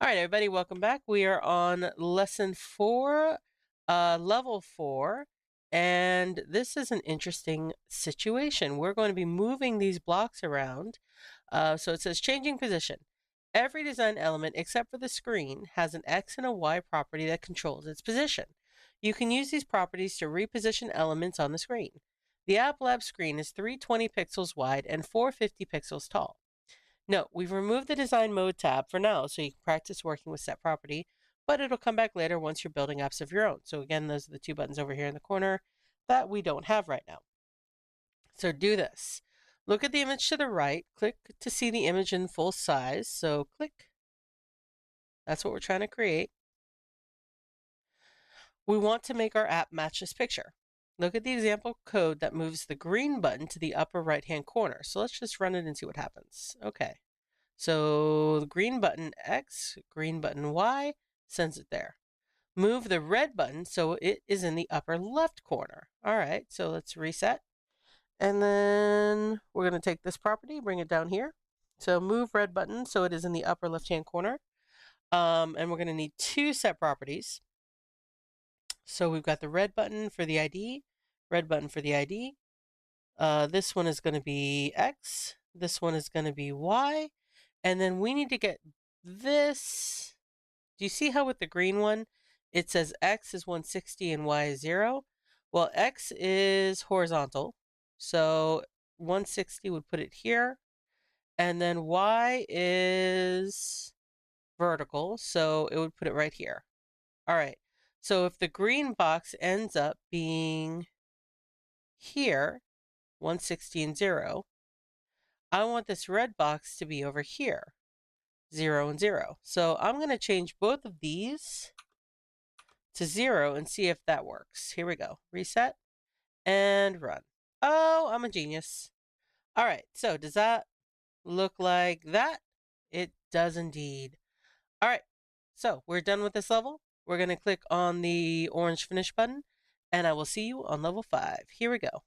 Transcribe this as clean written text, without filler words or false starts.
All right, everybody, welcome back. We are on lesson 4, level 4, and this is an interesting situation. We're going to be moving these blocks around. So it says changing position. Every design element except for the screen has an X and a Y property that controls its position. You can use these properties to reposition elements on the screen. The App Lab screen is 320 pixels wide and 450 pixels tall. No, we've removed the design mode tab for now so you can practice working with set property, but it'll come back later once you're building apps of your own. So again, those are the two buttons over here in the corner that we don't have right now. So do this. Look at the image to the right, click to see the image in full size. So click, that's what we're trying to create. We want to make our app match this picture. Look at the example code that moves the green button to the upper right-hand corner. So let's just run it and see what happens. Okay. So the green button X, green button Y, sends it there. Move the red button so it is in the upper left corner. All right, so let's reset. And then we're going to take this property, bring it down here. So move red button so it is in the upper left-hand corner. And we're going to need two set properties. So we've got the red button for the ID, red button for the ID. This one is going to be X. This one is going to be Y. And then we need to get this. Do you see how with the green one, it says X is 160 and Y is 0? Well, X is horizontal. So 160 would put it here. And then Y is vertical. So it would put it right here. All right. So if the green box ends up being here, 160 and 0, I want this red box to be over here, 0 and 0. So I'm going to change both of these to 0 and see if that works. Here we go. Reset and run. Oh, I'm a genius. All right, so does that look like that? It does indeed. All right, so we're done with this level. We're going to click on the orange finish button, and I will see you on level 5. Here we go.